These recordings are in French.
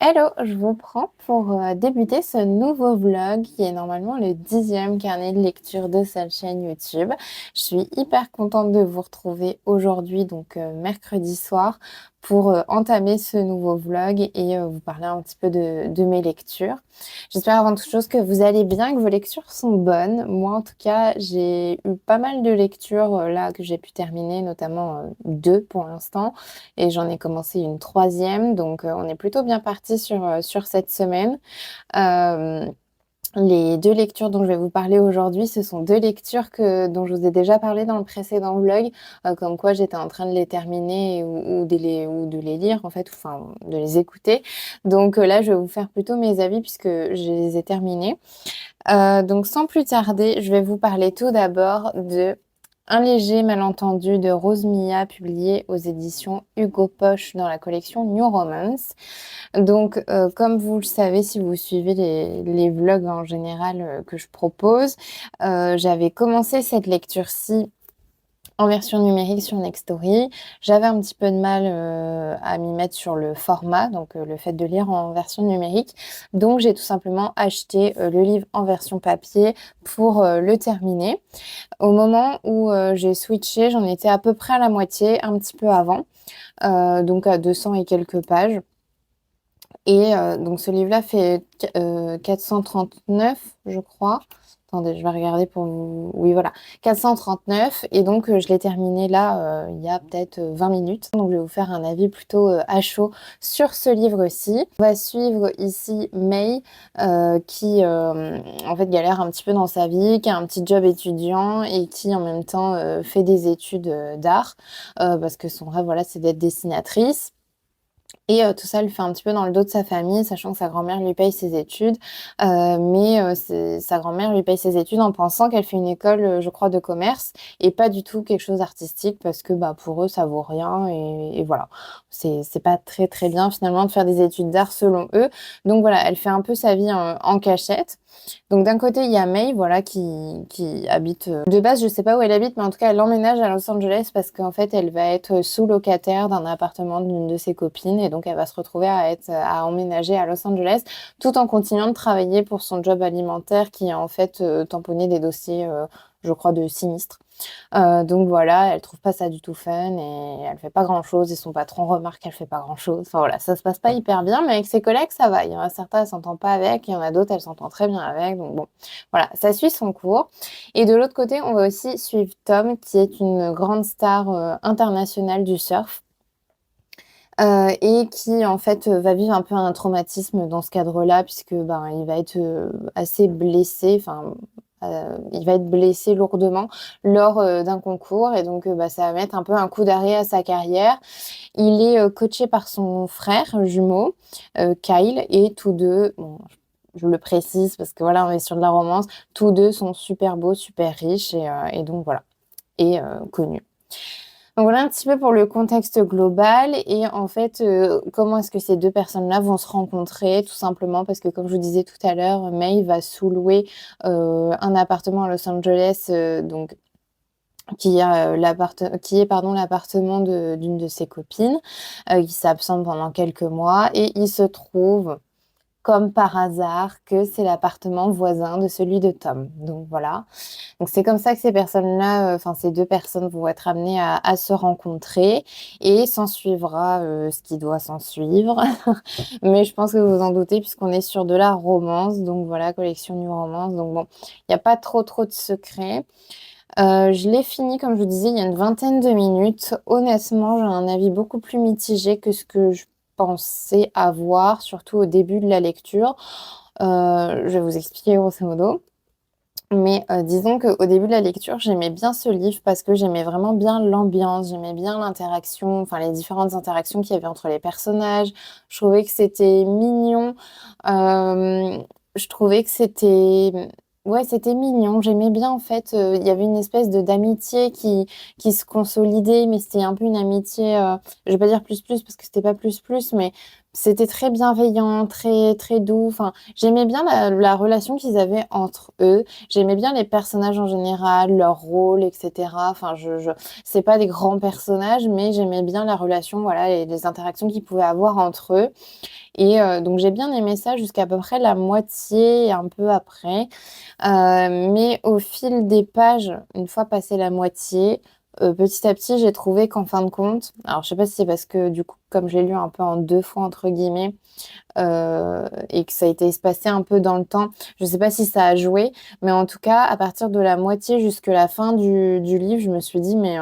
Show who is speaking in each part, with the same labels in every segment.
Speaker 1: Hello, je vous prends pour débuter ce nouveau vlog qui est normalement le 10e carnet de lecture de cette chaîne YouTube. Je suis hyper contente de vous retrouver aujourd'hui, donc mercredi soir, pour entamer ce nouveau vlog et vous parler un petit peu de mes lectures. J'espère avant toute chose que vous allez bien, que vos lectures sont bonnes. Moi, en tout cas, j'ai eu pas mal de lectures là que j'ai pu terminer, notamment deux pour l'instant. Et j'en ai commencé une troisième, donc on est plutôt bien parti sur cette semaine. Euh, les deux lectures dont je vais vous parler aujourd'hui, ce sont deux lectures dont je vous ai déjà parlé dans le précédent vlog, comme quoi j'étais en train de les terminer ou de les lire en fait, enfin de les écouter. Donc là, je vais vous faire plutôt mes avis puisque je les ai terminés. Donc sans plus tarder, je vais vous parler tout d'abord de Un léger malentendu de Rose Mia, publié aux éditions Hugo Poche dans la collection New Romance. Donc, comme vous le savez, si vous suivez les vlogs en général que je propose, j'avais commencé cette lecture-ci en version numérique sur Nextory. J'avais un petit peu de mal à m'y mettre sur le format, donc le fait de lire en version numérique. Donc j'ai tout simplement acheté le livre en version papier pour le terminer. Au moment où j'ai switché, j'en étais à peu près à la moitié, un petit peu avant, donc à 200 et quelques pages. Et donc ce livre-là fait 439, je crois. Attendez, je vais regarder pour vous. Oui, voilà, 439. Et donc je l'ai terminé là il y a peut-être 20 minutes. Donc je vais vous faire un avis plutôt à chaud sur ce livre-ci. On va suivre ici May qui en fait galère un petit peu dans sa vie, qui a un petit job étudiant et qui en même temps fait des études d'art parce que son rêve, voilà, c'est d'être dessinatrice. Et tout ça, elle le fait un petit peu dans le dos de sa famille, sachant que sa grand-mère lui paye ses études. Sa grand-mère lui paye ses études en pensant qu'elle fait une école, je crois, de commerce et pas du tout quelque chose d'artistique parce que bah, pour eux, ça vaut rien. Et voilà, c'est pas très très bien finalement de faire des études d'art selon eux. Donc voilà, elle fait un peu sa vie en cachette. Donc d'un côté, il y a May, voilà, qui habite... De base, je sais pas où elle habite, mais en tout cas, elle emménage à Los Angeles parce qu'en fait, elle va être sous-locataire d'un appartement d'une de ses copines et donc elle va se retrouver à emménager à Los Angeles tout en continuant de travailler pour son job alimentaire qui est en fait tamponner des dossiers, je crois, de sinistres. Donc voilà, elle trouve pas ça du tout fun et elle fait pas grand-chose et son patron remarque qu'elle fait pas grand-chose. Enfin voilà, ça se passe pas hyper bien, mais avec ses collègues, ça va. Il y en a certains, elle s'entend pas avec, il y en a d'autres, elle s'entend très bien avec. Donc bon, voilà, ça suit son cours. Et de l'autre côté, on va aussi suivre Tom, qui est une grande star internationale du surf. Et qui en fait va vivre un peu un traumatisme dans ce cadre-là puisque ben il va être assez blessé, enfin il va être blessé lourdement lors d'un concours et donc bah, ça va mettre un peu un coup d'arrêt à sa carrière. Il est coaché par son frère jumeau, Kyle, et tous deux, bon, je le précise parce que voilà, on est sur de la romance, tous deux sont super beaux, super riches et donc voilà, et connus. Donc voilà un petit peu pour le contexte global et en fait, comment est-ce que ces deux personnes-là vont se rencontrer? Tout simplement parce que comme je vous disais tout à l'heure, May va sous-louer un appartement à Los Angeles, donc qui est pardon l'appartement d'une de ses copines qui s'absente pendant quelques mois et il se trouve comme par hasard que c'est l'appartement voisin de celui de Tom. Donc voilà. Donc c'est comme ça que ces personnes-là, enfin ces deux personnes vont être amenées à se rencontrer et s'en suivra ce qui doit s'en suivre. Mais je pense que vous vous en doutez puisqu'on est sur de la romance, donc voilà, collection New Romance. Donc bon, il n'y a pas trop de secrets. Je l'ai fini, comme je vous disais, il y a une vingtaine de minutes. Honnêtement, j'ai un avis beaucoup plus mitigé que ce que je pensais avoir, surtout au début de la lecture. Je vais vous expliquer grosso modo. Mais disons qu'au début de la lecture, j'aimais bien ce livre parce que j'aimais vraiment bien l'ambiance, j'aimais bien l'interaction, enfin les différentes interactions qu'il y avait entre les personnages. Je trouvais que c'était mignon. Euh, je trouvais que c'était... Ouais, c'était mignon. J'aimais bien en fait. Il y avait une espèce de d'amitié qui se consolidait, mais c'était un peu une amitié. Je vais pas dire plus plus parce que c'était pas plus plus, mais C'était très bienveillant, très, très doux. Enfin, j'aimais bien la relation qu'ils avaient entre eux. J'aimais bien les personnages en général, leur rôle, etc. Enfin, c'est pas des grands personnages, mais j'aimais bien la relation, voilà, et les interactions qu'ils pouvaient avoir entre eux. Et donc, j'ai bien aimé ça jusqu'à peu près la moitié et un peu après. Mais au fil des pages, une fois passé la moitié, petit à petit, j'ai trouvé qu'en fin de compte, alors je sais pas si c'est parce que du coup, comme je l'ai lu un peu en deux fois entre guillemets, et que ça a été espacé un peu dans le temps, je sais pas si ça a joué, mais en tout cas, à partir de la moitié jusqu'à la fin du livre, je me suis dit, mais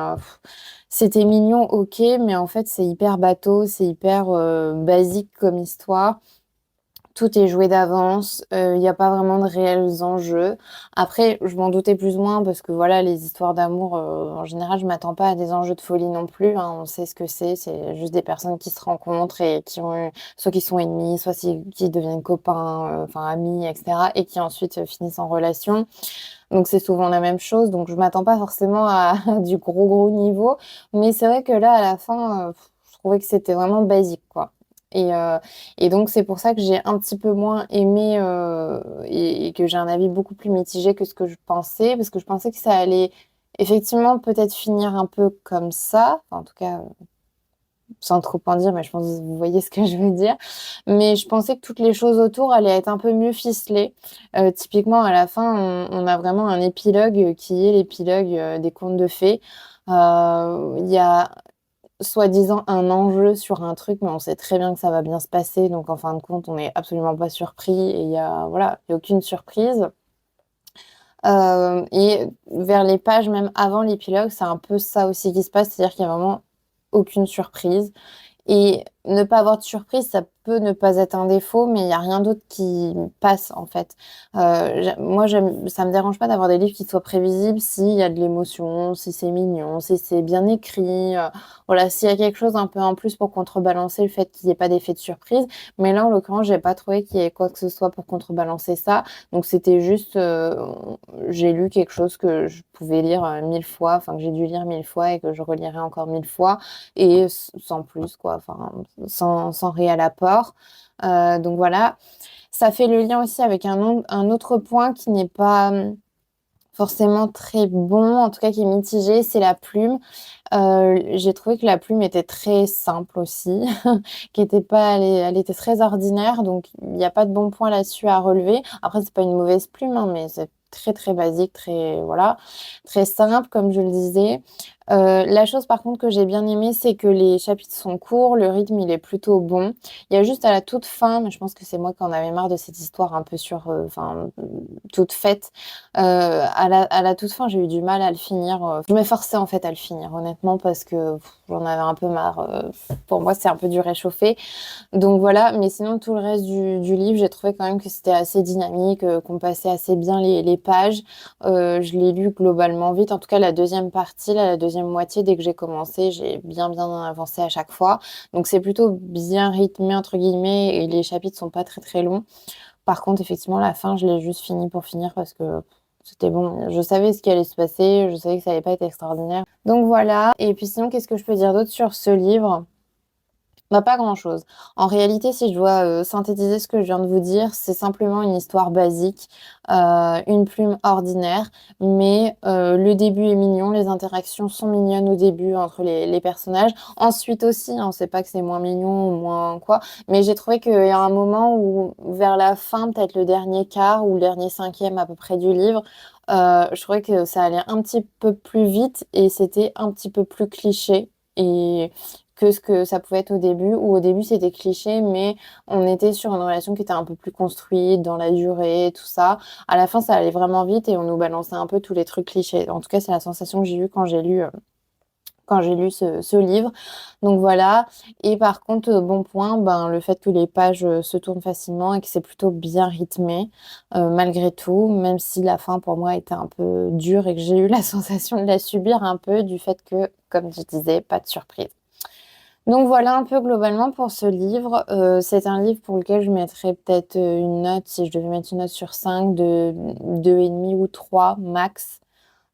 Speaker 1: c'était mignon, ok, mais en fait, c'est hyper bateau, c'est hyper basique comme histoire. Tout est joué d'avance, il n'y a pas vraiment de réels enjeux. Après, je m'en doutais plus ou moins parce que voilà, les histoires d'amour, en général, je m'attends pas à des enjeux de folie non plus, hein. On sait ce que c'est juste des personnes qui se rencontrent et qui ont soit qui sont ennemis, soit qui deviennent copains, enfin amis, etc. et qui ensuite finissent en relation. Donc c'est souvent la même chose. Donc je m'attends pas forcément à du gros gros niveau, mais c'est vrai que là, à la fin, je trouvais que c'était vraiment basique, quoi. Et, euh, et donc, c'est pour ça que j'ai un petit peu moins aimé et que j'ai un avis beaucoup plus mitigé que ce que je pensais, parce que je pensais que ça allait effectivement peut-être finir un peu comme ça. Enfin, en tout cas, sans trop en dire, mais je pense que vous voyez ce que je veux dire. Mais je pensais que toutes les choses autour allaient être un peu mieux ficelées. Typiquement, à la fin, on a vraiment un épilogue qui est l'épilogue des contes de fées. Il y a soi-disant un enjeu sur un truc, mais on sait très bien que ça va bien se passer. Donc, en fin de compte, on n'est absolument pas surpris et voilà, il y a aucune surprise. Et vers les pages, même avant l'épilogue, c'est un peu ça aussi qui se passe, c'est-à-dire qu'il y a vraiment aucune surprise. Et ne pas avoir de surprise, ça peut ne pas être un défaut, mais il n'y a rien d'autre qui passe en fait. Moi, ça me dérange pas d'avoir des livres qui soient prévisibles s'il y a de l'émotion, si c'est mignon, si c'est bien écrit. Voilà, s'il y a quelque chose un peu en plus pour contrebalancer le fait qu'il n'y ait pas d'effet de surprise. Mais là, en l'occurrence, j'ai pas trouvé qu'il y ait quoi que ce soit pour contrebalancer ça. Donc c'était juste, j'ai lu quelque chose que je pouvais lire 1000 fois, enfin que j'ai dû lire 1000 fois et que je relirai encore 1000 fois et sans plus, quoi, enfin, sans réel apport. Donc voilà, ça fait le lien aussi avec un autre point qui n'est pas forcément très bon, en tout cas qui est mitigé, c'est la plume. J'ai trouvé que la plume était très simple aussi, qui était pas, elle était très ordinaire, donc il n'y a pas de bon point là-dessus à relever. Après, c'est pas une mauvaise plume, hein, mais c'est très très basique, très voilà, très simple comme je le disais. La chose par contre que j'ai bien aimé, c'est que les chapitres sont courts, le rythme il est plutôt bon. Il y a juste à la toute fin, mais je pense que c'est moi qui en avais marre de cette histoire un peu enfin toute faite. À la toute fin, j'ai eu du mal à le finir. Je m'efforçais en fait à le finir, honnêtement, parce que j'en avais un peu marre. Pour moi, c'est un peu du réchauffé. Donc voilà, mais sinon, tout le reste du livre, j'ai trouvé quand même que c'était assez dynamique, qu'on passait assez bien les pages. Je l'ai lu globalement vite. En tout cas, la deuxième partie, là, la deuxième moitié, dès que j'ai commencé, j'ai bien avancé à chaque fois. Donc c'est plutôt bien rythmé, entre guillemets, et les chapitres sont pas très très longs. Par contre, effectivement, la fin, je l'ai juste fini pour finir parce que c'était bon. Je savais ce qui allait se passer, je savais que ça allait pas être extraordinaire. Donc voilà. Et puis sinon, qu'est-ce que je peux dire d'autre sur ce livre? Bah, pas grand-chose. En réalité, si je dois synthétiser ce que je viens de vous dire, c'est simplement une histoire basique, une plume ordinaire, mais le début est mignon, les interactions sont mignonnes au début entre les personnages. Ensuite aussi, hein, c'est pas que c'est moins mignon ou moins quoi, mais j'ai trouvé qu'il y a un moment où, vers la fin, peut-être le dernier quart ou le dernier cinquième à peu près du livre, je trouvais que ça allait un petit peu plus vite et c'était un petit peu plus cliché. Et que ce que ça pouvait être au début, où au début c'était cliché, mais on était sur une relation qui était un peu plus construite dans la durée, tout ça. À la fin, ça allait vraiment vite et on nous balançait un peu tous les trucs clichés. En tout cas, c'est la sensation que j'ai eue quand j'ai lu ce livre. Donc voilà. Et par contre, bon point, ben, le fait que les pages se tournent facilement et que c'est plutôt bien rythmé, malgré tout, même si la fin pour moi était un peu dure et que j'ai eu la sensation de la subir un peu du fait que, comme je disais, pas de surprise. Donc voilà un peu globalement pour ce livre. C'est un livre pour lequel je mettrais peut-être une note, si je devais mettre une note sur 5, de 2,5 ou 3 max.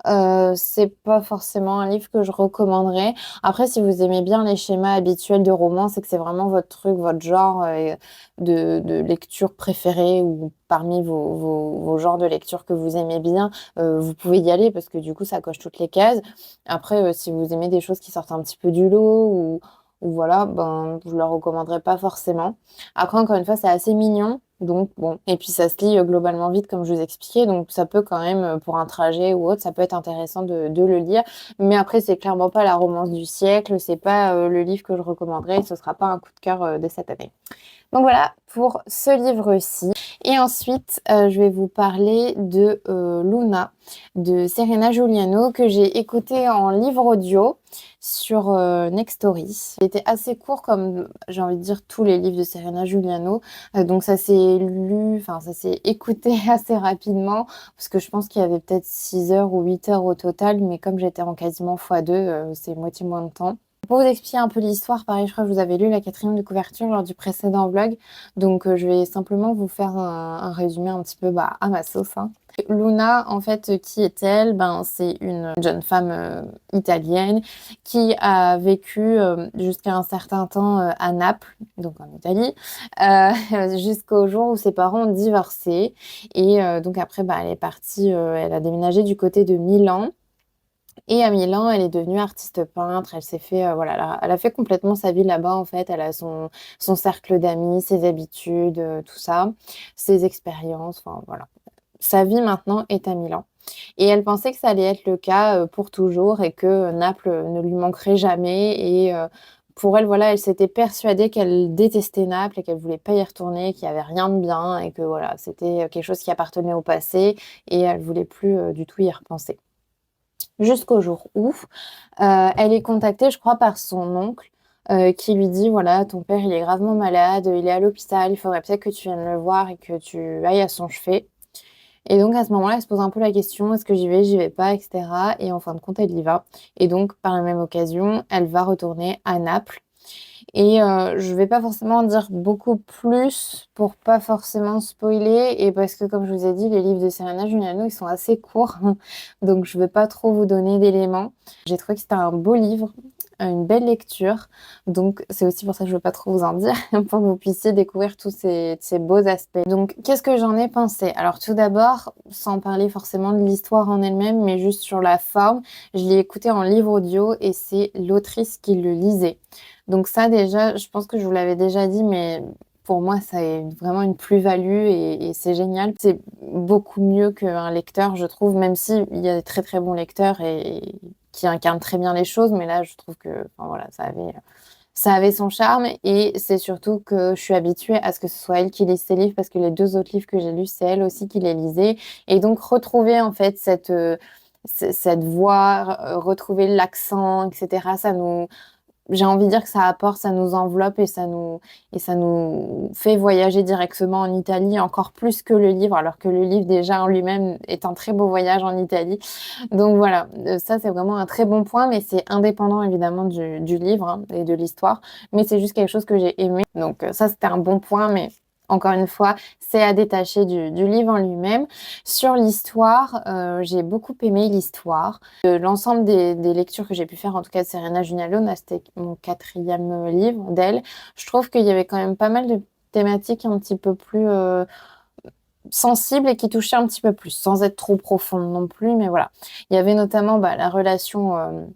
Speaker 1: C'est pas forcément un livre que je recommanderais. Après, si vous aimez bien les schémas habituels de romance et que c'est vraiment votre truc, votre genre de lecture préféré ou parmi vos genres de lecture que vous aimez bien, vous pouvez y aller parce que du coup, ça coche toutes les cases. Après, si vous aimez des choses qui sortent un petit peu du lot ou voilà, ben, je le recommanderais pas forcément. Après, encore une fois, c'est assez mignon. Donc bon, et puis ça se lit globalement vite comme je vous expliquais, donc ça peut quand même, pour un trajet ou autre, ça peut être intéressant de le lire. Mais après, c'est clairement pas la romance du siècle, c'est pas le livre que je recommanderais, et ce sera pas un coup de cœur de cette année. Donc voilà pour ce livre-ci. Et ensuite, je vais vous parler de Luna de Serena Giuliano que j'ai écouté en livre audio sur Nextory. Il était assez court comme j'ai envie de dire tous les livres de Serena Giuliano. Donc ça s'est lu, enfin ça s'est écouté assez rapidement parce que je pense qu'il y avait peut-être 6 heures ou 8 heures au total, mais comme j'étais en quasiment x2, c'est moitié moins de temps. Pour vous expliquer un peu l'histoire, pareil, je crois que vous avez lu la quatrième de couverture lors du précédent vlog. Donc, je vais simplement vous faire un résumé un petit peu à ma sauce, hein. Luna, en fait, qui est-elle? Ben, c'est une jeune femme italienne qui a vécu jusqu'à un certain temps à Naples, donc en Italie, jusqu'au jour où ses parents ont divorcé. Et donc après, elle est partie, elle a déménagé du côté de Milan. Et à Milan, elle est devenue artiste peintre. Elle s'est fait, voilà, elle a fait complètement sa vie là-bas, en fait. Elle a son cercle d'amis, ses habitudes, tout ça, ses expériences, enfin voilà. Sa vie maintenant est à Milan. Et elle pensait que ça allait être le cas pour toujours et que Naples ne lui manquerait jamais. Et pour elle, voilà, elle s'était persuadée qu'elle détestait Naples et qu'elle voulait pas y retourner, qu'il y avait rien de bien et que voilà, c'était quelque chose qui appartenait au passé et elle voulait plus du tout y repenser. Jusqu'au jour où elle est contactée, je crois, par son oncle qui lui dit, voilà, ton père, il est gravement malade, il est à l'hôpital, il faudrait peut-être que tu viennes le voir et que tu ailles à son chevet. Et donc, à ce moment-là, elle se pose un peu la question, est-ce que j'y vais pas, etc. Et en fin de compte, elle y va. Et donc, par la même occasion, elle va retourner à Naples. Et je vais pas forcément en dire beaucoup plus pour pas forcément spoiler et parce que comme je vous ai dit, les livres de Serena Giuliano, ils sont assez courts, donc je vais pas trop vous donner d'éléments. J'ai trouvé que c'était un beau livre, une belle lecture, donc c'est aussi pour ça que je veux pas trop vous en dire, pour que vous puissiez découvrir tous ces beaux aspects. Donc qu'est-ce que j'en ai pensé? Alors tout d'abord, sans parler forcément de l'histoire en elle-même, mais juste sur la forme, je l'ai écouté en livre audio et c'est l'autrice qui le lisait. Donc ça déjà, je pense que je vous l'avais déjà dit, mais pour moi, ça est vraiment une plus-value et c'est génial. C'est beaucoup mieux qu'un lecteur, je trouve, même si il y a des très très bons lecteurs et qui incarnent très bien les choses, mais là, je trouve que, enfin, voilà, ça avait son charme et c'est surtout que je suis habituée à ce que ce soit elle qui lise ses livres parce que les deux autres livres que j'ai lus, c'est elle aussi qui les lisait. Et donc retrouver en fait cette voix, retrouver l'accent, etc. J'ai envie de dire que ça apporte, ça nous enveloppe et ça nous fait voyager directement en Italie, encore plus que le livre, alors que le livre déjà en lui-même est un très beau voyage en Italie. Donc voilà, ça c'est vraiment un très bon point, mais c'est indépendant évidemment du livre hein, et de l'histoire, mais c'est juste quelque chose que j'ai aimé. Donc ça c'était un bon point, mais encore une fois, c'est à détacher du livre en lui-même. Sur l'histoire, j'ai beaucoup aimé l'histoire. L'ensemble des lectures que j'ai pu faire, en tout cas de Serena Giuliano, là, c'était mon quatrième livre d'elle. Je trouve qu'il y avait quand même pas mal de thématiques un petit peu plus sensibles et qui touchaient un petit peu plus, sans être trop profondes non plus, mais voilà. Il y avait notamment la relation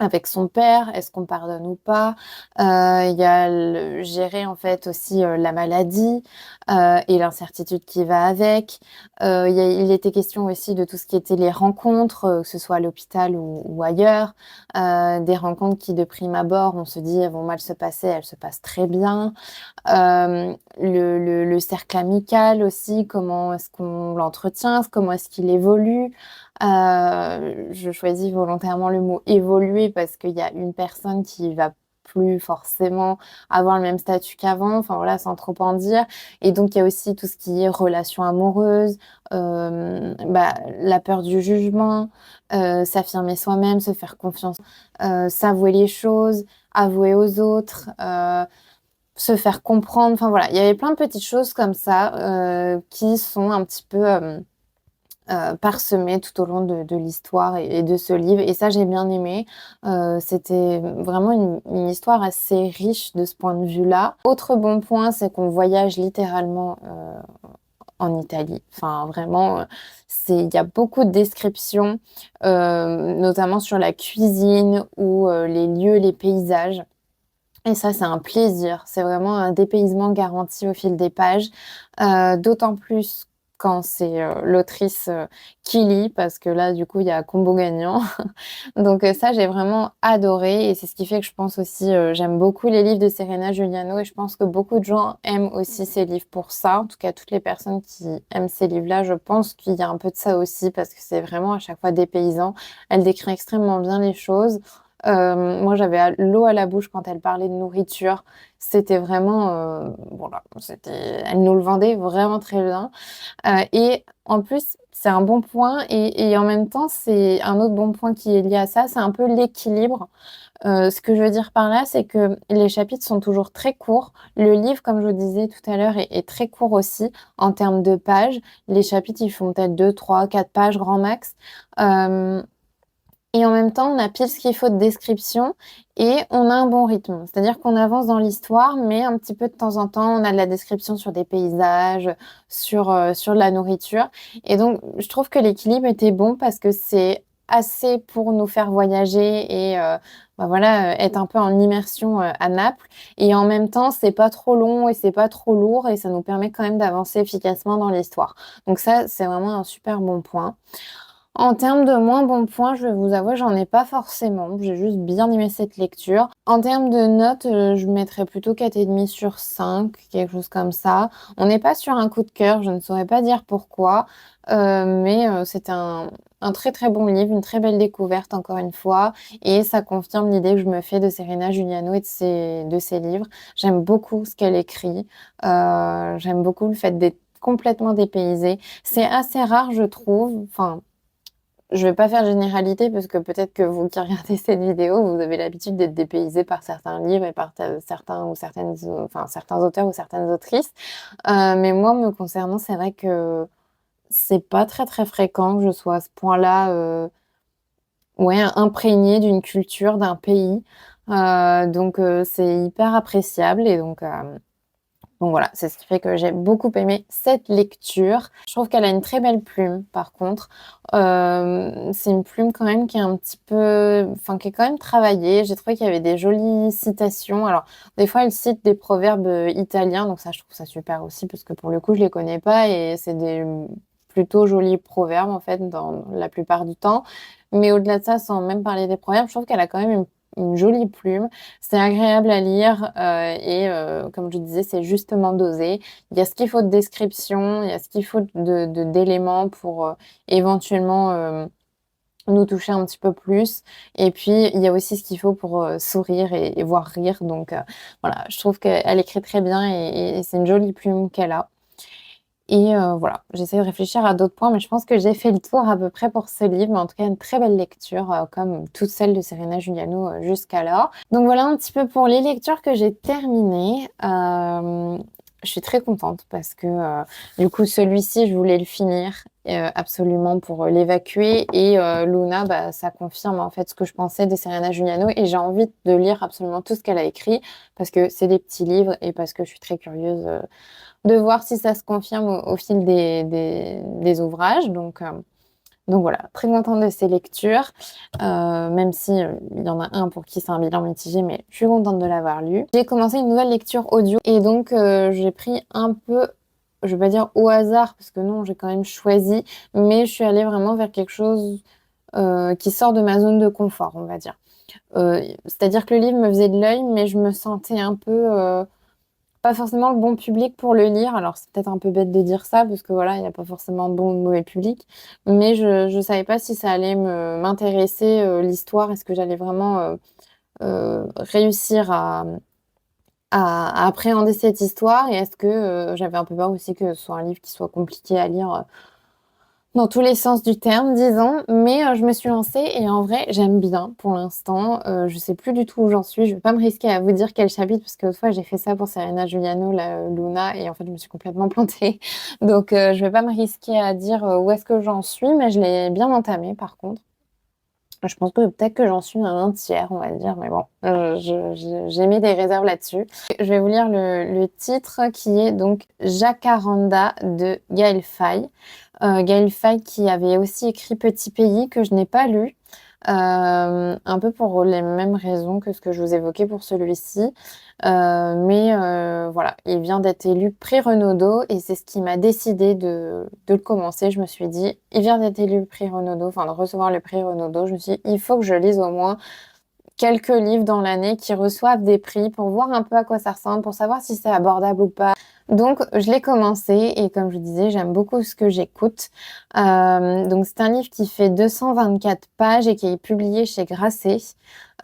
Speaker 1: avec son père, est-ce qu'on pardonne ou pas? Il y a gérer en fait aussi la maladie et l'incertitude qui va avec. Il était question aussi de tout ce qui était les rencontres, que ce soit à l'hôpital ou ailleurs. Des rencontres qui de prime abord, on se dit elles vont mal se passer, elles se passent très bien. Le cercle amical aussi, comment est-ce qu'on l'entretient, comment est-ce qu'il évolue. Je choisis volontairement le mot évoluer parce qu'il y a une personne qui va plus forcément avoir le même statut qu'avant, enfin voilà, sans trop en dire. Et donc il y a aussi tout ce qui est relation amoureuse, la peur du jugement, s'affirmer soi-même, se faire confiance, s'avouer les choses, avouer aux autres, se faire comprendre. Enfin voilà, il y avait plein de petites choses comme ça qui sont un petit peu parsemé tout au long de l'histoire et de ce livre et ça, j'ai bien aimé. C'était vraiment une histoire assez riche de ce point de vue-là. Autre bon point, c'est qu'on voyage littéralement, en Italie. Enfin, vraiment, il y a beaucoup de descriptions, notamment sur la cuisine ou les lieux, les paysages. Et ça, c'est un plaisir. C'est vraiment un dépaysement garanti au fil des pages. D'autant plus quand c'est l'autrice qui lit, parce que là, du coup, il y a combo gagnant. Donc ça, j'ai vraiment adoré et c'est ce qui fait que je pense aussi, j'aime beaucoup les livres de Serena Giuliano et je pense que beaucoup de gens aiment aussi ces livres pour ça. En tout cas, toutes les personnes qui aiment ces livres-là, je pense qu'il y a un peu de ça aussi parce que c'est vraiment à chaque fois dépaysant. Elle décrit extrêmement bien les choses. Moi, j'avais l'eau à la bouche quand elle parlait de nourriture. C'était vraiment, voilà, elle nous le vendait vraiment très bien. Et en plus, c'est un bon point et en même temps, c'est un autre bon point qui est lié à ça, c'est un peu l'équilibre. Ce que je veux dire par là, c'est que les chapitres sont toujours très courts. Le livre, comme je vous disais tout à l'heure, est très court aussi en termes de pages. Les chapitres, ils font peut-être 2, 3, 4 pages grand max. Hem Et en même temps, on a pile ce qu'il faut de description et on a un bon rythme. C'est-à-dire qu'on avance dans l'histoire, mais un petit peu de temps en temps, on a de la description sur des paysages, sur de la nourriture. Et donc, je trouve que l'équilibre était bon parce que c'est assez pour nous faire voyager et bah voilà, être un peu en immersion à Naples. Et en même temps, c'est pas trop long et c'est pas trop lourd et ça nous permet quand même d'avancer efficacement dans l'histoire. Donc ça, c'est vraiment un super bon point. En termes de moins bons points, je vais vous avouer, j'en ai pas forcément. J'ai juste bien aimé cette lecture. En termes de notes, je mettrais plutôt 4,5 sur 5, quelque chose comme ça. On n'est pas sur un coup de cœur, je ne saurais pas dire pourquoi, mais c'était un très très bon livre, une très belle découverte encore une fois, et ça confirme l'idée que je me fais de Serena Giuliano et de ses livres. J'aime beaucoup ce qu'elle écrit, j'aime beaucoup le fait d'être complètement dépaysée. C'est assez rare, je trouve, enfin je vais pas faire généralité parce que peut-être que vous qui regardez cette vidéo, vous avez l'habitude d'être dépaysé par certains livres et par certains ou certaines, enfin certains auteurs ou certaines autrices. Mais moi, me concernant, c'est vrai que c'est pas très très fréquent que je sois à ce point-là, ouais, imprégnée d'une culture, d'un pays. Donc c'est hyper appréciable et donc voilà, c'est ce qui fait que j'ai beaucoup aimé cette lecture. Je trouve qu'elle a une très belle plume, par contre. C'est une plume quand même qui est un petit peu, enfin qui est quand même travaillée. J'ai trouvé qu'il y avait des jolies citations. Alors des fois, elle cite des proverbes italiens, donc ça, je trouve ça super aussi parce que pour le coup, je les connais pas et c'est des plutôt jolis proverbes en fait dans la plupart du temps. Mais au-delà de ça, sans même parler des proverbes, je trouve qu'elle a quand même une jolie plume. C'est agréable à lire et comme je disais, c'est justement dosé. Il y a ce qu'il faut de description, il y a ce qu'il faut d'éléments pour éventuellement nous toucher un petit peu plus. Et puis, il y a aussi ce qu'il faut pour sourire et voir rire. Donc voilà, je trouve qu'elle écrit très bien et c'est une jolie plume qu'elle a. Et voilà, j'essaie de réfléchir à d'autres points, mais je pense que j'ai fait le tour à peu près pour ce livre. Mais en tout cas, une très belle lecture, comme toutes celles de Serena Giuliano jusqu'alors. Donc voilà un petit peu pour les lectures que j'ai terminées. Je suis très contente parce que du coup, celui-ci, je voulais le finir absolument pour l'évacuer. Et Luna, bah, ça confirme en fait ce que je pensais de Serena Giuliano. Et j'ai envie de lire absolument tout ce qu'elle a écrit parce que c'est des petits livres et parce que je suis très curieuse de voir si ça se confirme au fil des ouvrages. Donc voilà, très contente de ces lectures, même si il y en a un pour qui c'est un bilan mitigé, mais je suis contente de l'avoir lu. J'ai commencé une nouvelle lecture audio et donc j'ai pris un peu, je vais pas dire au hasard, parce que non, j'ai quand même choisi, mais je suis allée vraiment vers quelque chose qui sort de ma zone de confort, on va dire. C'est-à-dire que le livre me faisait de l'œil, mais je me sentais un peu pas forcément le bon public pour le lire. Alors, c'est peut-être un peu bête de dire ça, parce que voilà, il n'y a pas forcément de bon ou de mauvais public. Mais je ne savais pas si ça allait m'intéresser, l'histoire. Est-ce que j'allais vraiment réussir à appréhender cette histoire? Et est-ce que j'avais un peu peur aussi que ce soit un livre qui soit compliqué à lire dans tous les sens du terme, disons. Mais je me suis lancée et en vrai, j'aime bien pour l'instant. Je sais plus du tout où j'en suis. Je vais pas me risquer à vous dire quel chapitre parce que l'autre fois, j'ai fait ça pour Serena Giuliano, la Luna, et en fait, je me suis complètement plantée. Donc, je vais pas me risquer à dire où est-ce que j'en suis, mais je l'ai bien entamé par contre. Je pense que peut-être que j'en suis à un tiers, on va dire, mais bon, j'ai mis des réserves là-dessus. Je vais vous lire le titre qui est donc Jacaranda de Gaël Faye. Gaël Faye qui avait aussi écrit Petit Pays que je n'ai pas lu. Un peu pour les mêmes raisons que ce que je vous évoquais pour celui-ci. Mais voilà, il vient d'être élu prix Renaudot et c'est ce qui m'a décidé de le commencer. Je me suis dit, il vient d'être élu prix Renaudot, enfin de recevoir le prix Renaudot. Je me suis dit, il faut que je lise au moins quelques livres dans l'année qui reçoivent des prix pour voir un peu à quoi ça ressemble, pour savoir si c'est abordable ou pas. Donc, je l'ai commencé et comme je vous disais, j'aime beaucoup ce que j'écoute. Donc, c'est un livre qui fait 224 pages et qui est publié chez Grasset.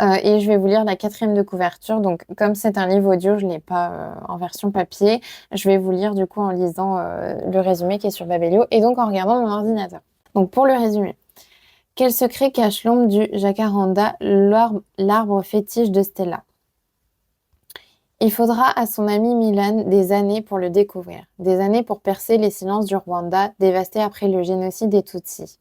Speaker 1: Et je vais vous lire la 4e de couverture. Donc, comme c'est un livre audio, je ne l'ai pas en version papier. Je vais vous lire du coup en lisant le résumé qui est sur Babelio et donc en regardant mon ordinateur. Donc, pour le résumé. Quel secret cache l'ombre du jacaranda, l'arbre fétiche de Stella? Il faudra à son ami Milan des années pour le découvrir, des années pour percer les silences du Rwanda, dévasté après le génocide des Tutsis.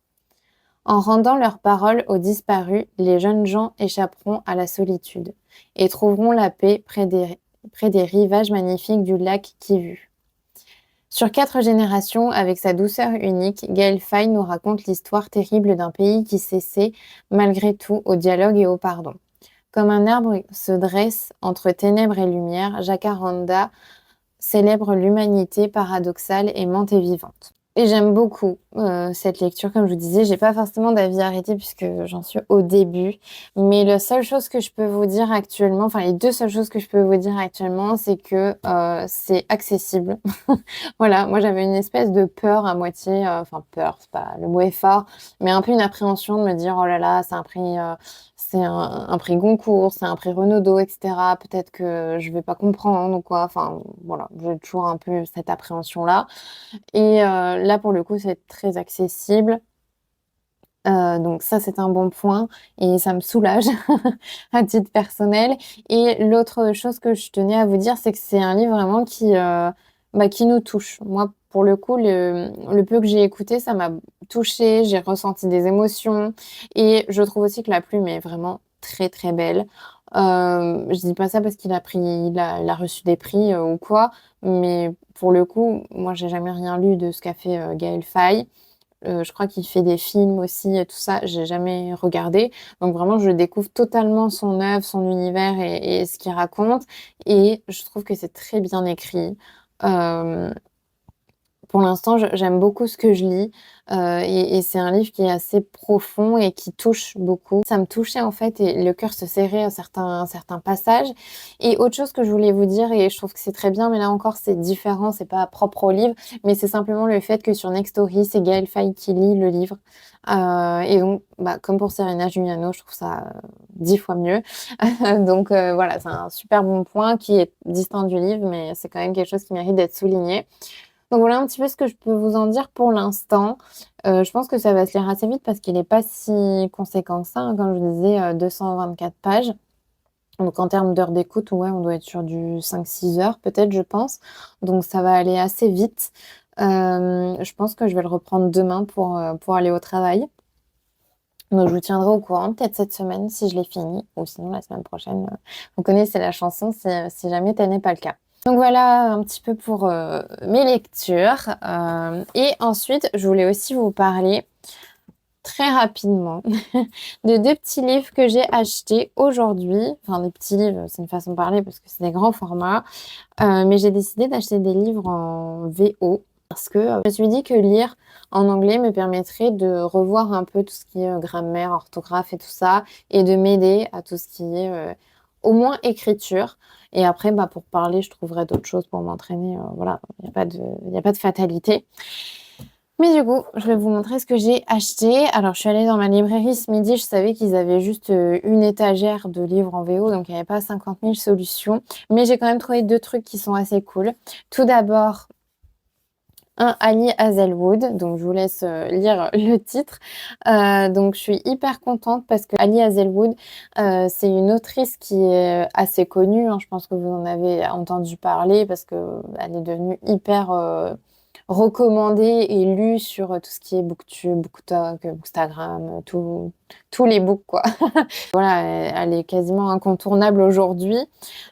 Speaker 1: En rendant leurs paroles aux disparus, les jeunes gens échapperont à la solitude et trouveront la paix près des rivages magnifiques du lac Kivu. Sur 4 générations, avec sa douceur unique, Gaël Faye nous raconte l'histoire terrible d'un pays qui cessait, malgré tout, au dialogue et au pardon. Comme un arbre se dresse entre ténèbres et lumière, Jacaranda célèbre l'humanité paradoxale, aimante et vivante. Et j'aime beaucoup cette lecture, comme je vous disais, j'ai pas forcément d'avis arrêté puisque j'en suis au début. Mais la seule chose que je peux vous dire actuellement, enfin les deux seules choses que je peux vous dire actuellement, c'est que c'est accessible. Voilà, moi j'avais une espèce de peur à moitié, enfin peur, c'est pas le mot est fort, mais un peu une appréhension de me dire oh là là, c'est un prix Goncourt, c'est un prix Renaudot, etc. Peut-être que je vais pas comprendre ou quoi. Enfin voilà, j'ai toujours un peu cette appréhension-là. Et là pour le coup, c'est très accessible. Donc ça, c'est un bon point et ça me soulage à titre personnel. Et l'autre chose que je tenais à vous dire, c'est que c'est un livre vraiment qui nous touche. Moi, pour le coup, le peu que j'ai écouté, ça m'a touchée, j'ai ressenti des émotions et je trouve aussi que la plume est vraiment très très belle. Je dis pas ça parce il a reçu des prix ou quoi, mais pour le coup, moi, j'ai jamais rien lu de ce qu'a fait Gaël Faye. Je crois qu'il fait des films aussi et tout ça, j'ai jamais regardé. Donc vraiment, je découvre totalement son œuvre, son univers et ce qu'il raconte. Et je trouve que c'est très bien écrit. Euh, pour l'instant, j'aime beaucoup ce que je lis et c'est un livre qui est assez profond et qui touche beaucoup. Ça me touchait en fait et le cœur se serrait à certains passages. Et autre chose que je voulais vous dire, et je trouve que c'est très bien, mais là encore c'est différent, c'est pas propre au livre, mais c'est simplement le fait que sur Nextory, c'est Gaël Faye qui lit le livre. Et donc, bah, comme pour Serena Giuliano, je trouve ça 10 fois mieux. Donc voilà, c'est un super bon point qui est distinct du livre, mais c'est quand même quelque chose qui mérite d'être souligné. Donc voilà un petit peu ce que je peux vous en dire pour l'instant. Je pense que ça va se lire assez vite parce qu'il n'est pas si conséquent que ça, hein, comme je vous disais, 224 pages. Donc en termes d'heures d'écoute, ouais, on doit être sur du 5-6 heures peut-être, je pense. Donc ça va aller assez vite. Je pense que je vais le reprendre demain pour aller au travail. Donc je vous tiendrai au courant, peut-être cette semaine si je l'ai fini, ou sinon la semaine prochaine. Vous connaissez la chanson si jamais tel n'est pas le cas. Donc voilà un petit peu pour mes lectures. Et ensuite, je voulais aussi vous parler très rapidement de 2 petits livres que j'ai achetés aujourd'hui. Enfin, des petits livres, c'est une façon de parler parce que c'est des grands formats. Mais j'ai décidé d'acheter des livres en VO parce que je me suis dit que lire en anglais me permettrait de revoir un peu tout ce qui est grammaire, orthographe et tout ça et de m'aider à tout ce qui est au moins écriture. Et après, bah, pour parler, je trouverai d'autres choses pour m'entraîner. Voilà, il n'y a pas de fatalité. Mais du coup, je vais vous montrer ce que j'ai acheté. Alors, je suis allée dans ma librairie ce midi. Je savais qu'ils avaient juste une étagère de livres en VO, donc il n'y avait pas 50 000 solutions. Mais j'ai quand même trouvé 2 trucs qui sont assez cool. Tout d'abord, un Ali Hazelwood, donc je vous laisse lire le titre. Donc je suis hyper contente parce que Ali Hazelwood, c'est une autrice qui est assez connue, hein. Je pense que vous en avez entendu parler parce que elle est devenue hyper recommandée et lue sur tout ce qui est BookTube, BookTok, Bookstagram, tous les books quoi. Voilà, elle est quasiment incontournable aujourd'hui.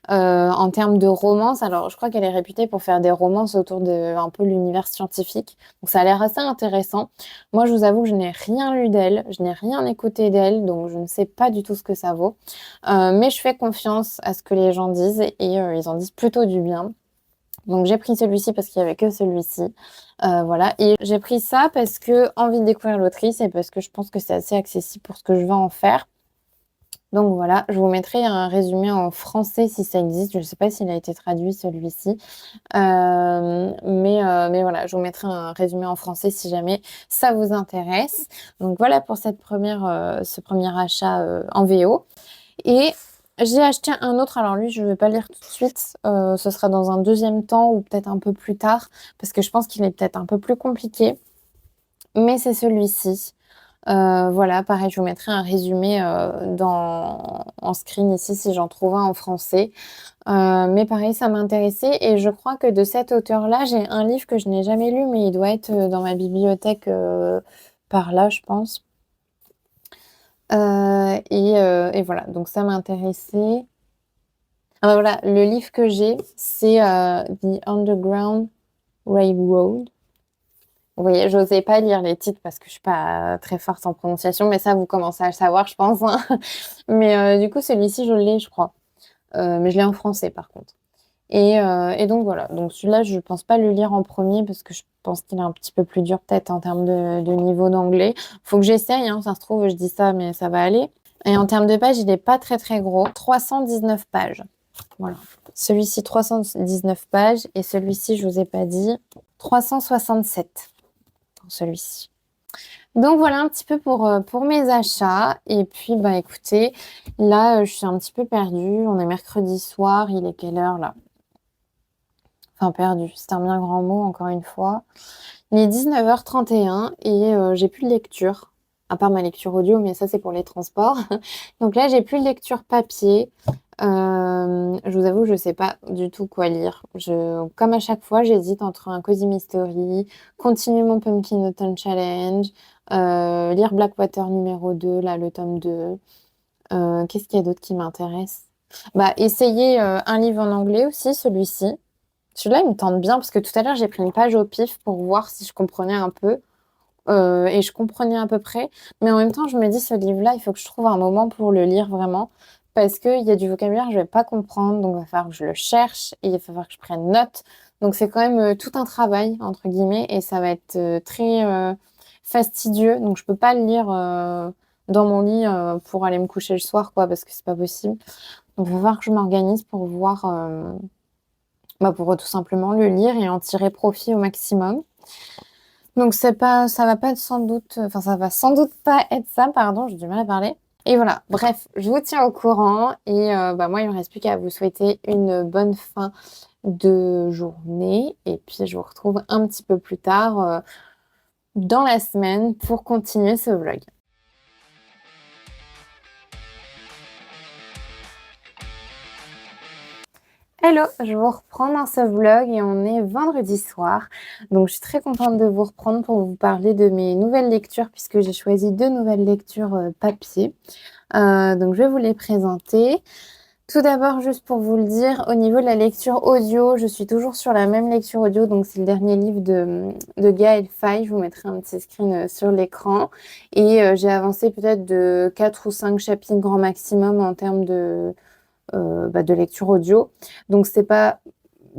Speaker 1: En termes de romance, alors je crois qu'elle est réputée pour faire des romances autour de un peu l'univers scientifique. Donc ça a l'air assez intéressant. Moi, je vous avoue que je n'ai rien lu d'elle, je n'ai rien écouté d'elle, donc je ne sais pas du tout ce que ça vaut. Mais je fais confiance à ce que les gens disent et ils en disent plutôt du bien. Donc j'ai pris celui-ci parce qu'il y avait que celui-ci. Voilà. Et j'ai pris ça parce que envie de découvrir l'autrice et parce que je pense que c'est assez accessible pour ce que je vais en faire. Donc voilà, je vous mettrai un résumé en français si ça existe. Je ne sais pas s'il a été traduit celui-ci. Mais voilà, je vous mettrai un résumé en français si jamais ça vous intéresse. Donc voilà pour ce premier achat en VO. Et j'ai acheté un autre. Alors lui, je ne vais pas lire tout de suite. Ce sera dans un deuxième temps ou peut-être un peu plus tard parce que je pense qu'il est peut-être un peu plus compliqué. Mais c'est celui-ci. Voilà, pareil, je vous mettrai un résumé en screen ici si j'en trouve un en français. Mais pareil, ça m'intéressait et je crois que de cet auteur-là, j'ai un livre que je n'ai jamais lu, mais il doit être dans ma bibliothèque par là, je pense. Et voilà, donc ça m'intéressait. Ah, bah, voilà, le livre que j'ai, c'est The Underground Railroad. Vous voyez, j'osais pas lire les titres parce que je suis pas très forte en prononciation, mais ça, vous commencez à le savoir, je pense, hein. Mais du coup, celui-ci, je l'ai, je crois. Mais je l'ai en français, par contre. Et donc, voilà. Donc, celui-là, je pense pas le lire en premier parce que je pense qu'il est un petit peu plus dur, peut-être, en termes de niveau d'anglais. Faut que j'essaye, hein. Ça se trouve, je dis ça, mais ça va aller. Et en termes de pages, il est pas très, très gros. 319 pages. Voilà. Celui-ci, 319 pages. Et celui-ci, je vous ai pas dit, 367 pour celui-ci. Donc voilà un petit peu pour mes achats. Et puis, bah écoutez, là, je suis un petit peu perdue. On est mercredi soir. Il est quelle heure là? Enfin, perdue, c'est un bien grand mot, encore une fois. Il est 19h31 et j'ai plus de lecture. À part ma lecture audio, mais ça, c'est pour les transports. Donc là, j'ai plus de lecture papier. Je vous avoue, je sais pas du tout quoi lire. Comme à chaque fois, j'hésite entre un Cozy Mystery, continuer mon Pumpkin Autumn Challenge, lire Blackwater numéro 2, là, le tome 2. Qu'est-ce qu'il y a d'autre qui m'intéresse? Bah, essayer un livre en anglais aussi, celui-ci. Celui-là, il me tente bien parce que tout à l'heure, j'ai pris une page au pif pour voir si je comprenais un peu. Et je comprenais à peu près. Mais en même temps, je me dis, ce livre-là, il faut que je trouve un moment pour le lire vraiment. Parce qu'il y a du vocabulaire que je vais pas comprendre. Donc, il va falloir que je le cherche et il va falloir que je prenne note. Donc, c'est quand même tout un travail, entre guillemets. Et ça va être très fastidieux. Donc, je peux pas le lire dans mon lit pour aller me coucher le soir, quoi, parce que c'est pas possible. Donc, il va falloir que je m'organise pour voir, bah, pour tout simplement le lire et en tirer profit au maximum. Donc ça va pas être sans doute, enfin ça va sans doute pas être ça, pardon, j'ai du mal à parler. Et voilà, bref, je vous tiens au courant et bah moi il me reste plus qu'à vous souhaiter une bonne fin de journée et puis je vous retrouve un petit peu plus tard dans la semaine pour continuer ce vlog. Hello, je vous reprends dans ce vlog et on est vendredi soir. Donc je suis très contente de vous reprendre pour vous parler de mes nouvelles lectures puisque j'ai choisi deux nouvelles lectures papier. Donc je vais vous les présenter. Tout d'abord, juste pour vous le dire, au niveau de la lecture audio, je suis toujours sur la même lecture audio. Donc c'est le dernier livre de Gaël Faye. Je vous mettrai un petit screen sur l'écran. Et j'ai avancé peut-être de 4 ou 5 chapitres grand maximum en termes de lecture audio. Donc c'est pas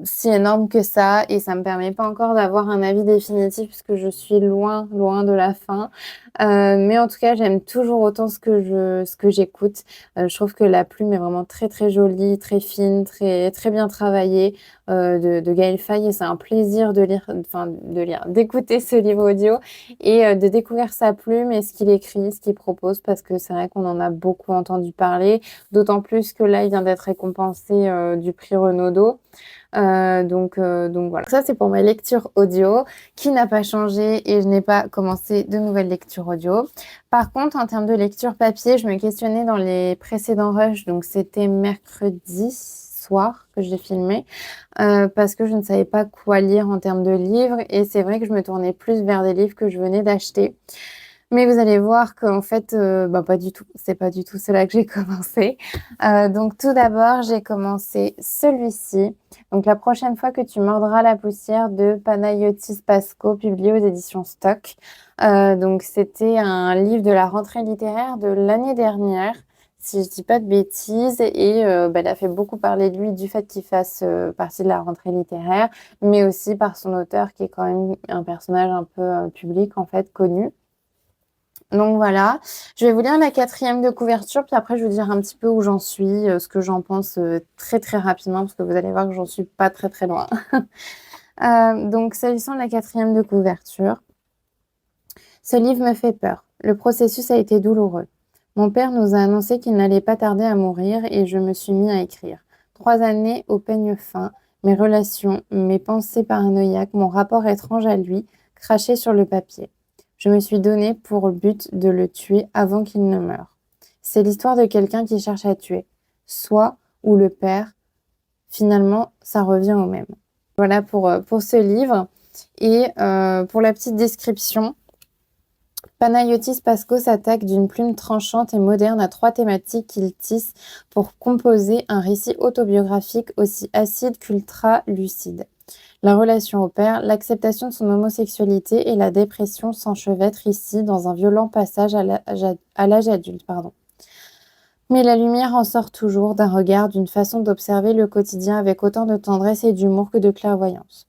Speaker 1: si énorme que ça et ça me permet pas encore d'avoir un avis définitif puisque je suis loin, loin de la fin. Mais en tout cas, j'aime toujours autant ce que j'écoute. Je trouve que la plume est vraiment très, très jolie, très fine, très, très bien travaillée de Gaël Faye et c'est un plaisir d'écouter ce livre audio et de découvrir sa plume et ce qu'il écrit, ce qu'il propose parce que c'est vrai qu'on en a beaucoup entendu parler, d'autant plus que là, il vient d'être récompensé du prix Renaudot. Donc voilà. Ça, c'est pour ma lecture audio qui n'a pas changé et je n'ai pas commencé de nouvelles lectures audio. Par contre, en termes de lecture papier, je me questionnais dans les précédents rushs, donc c'était mercredi soir que j'ai filmé, parce que je ne savais pas quoi lire en termes de livres et c'est vrai que je me tournais plus vers des livres que je venais d'acheter. Mais vous allez voir qu'en fait, pas du tout. C'est pas du tout cela que j'ai commencé. Donc tout d'abord, j'ai commencé celui-ci. Donc la prochaine fois que tu mordras la poussière de Panayotis Pasco, publié aux éditions Stock. Donc c'était un livre de la rentrée littéraire de l'année dernière, si je dis pas de bêtises. Et il a fait beaucoup parler de lui du fait qu'il fasse partie de la rentrée littéraire, mais aussi par son auteur qui est quand même un personnage un peu public, en fait, connu. Donc voilà, je vais vous lire la quatrième de couverture, puis après je vais vous dire un petit peu où j'en suis, ce que j'en pense très très rapidement, parce que vous allez voir que j'en suis pas très très loin. Donc s'agissant de la quatrième de couverture, ce livre me fait peur. Le processus a été douloureux. Mon père nous a annoncé qu'il n'allait pas tarder à mourir et je me suis mis à écrire. 3 années au peigne fin, mes relations, mes pensées paranoïaques, mon rapport étrange à lui, crachés sur le papier. Je me suis donné pour but de le tuer avant qu'il ne meure. C'est l'histoire de quelqu'un qui cherche à tuer. Soi ou le père, finalement, ça revient au même. Voilà pour ce livre. Et pour la petite description, Panayotis Pasco s'attaque d'une plume tranchante et moderne à 3 thématiques qu'il tisse pour composer un récit autobiographique aussi acide qu'ultra lucide. La relation au père, l'acceptation de son homosexualité et la dépression s'enchevêtrent ici dans un violent passage à l'âge adulte. Mais la lumière en sort toujours d'un regard, d'une façon d'observer le quotidien avec autant de tendresse et d'humour que de clairvoyance.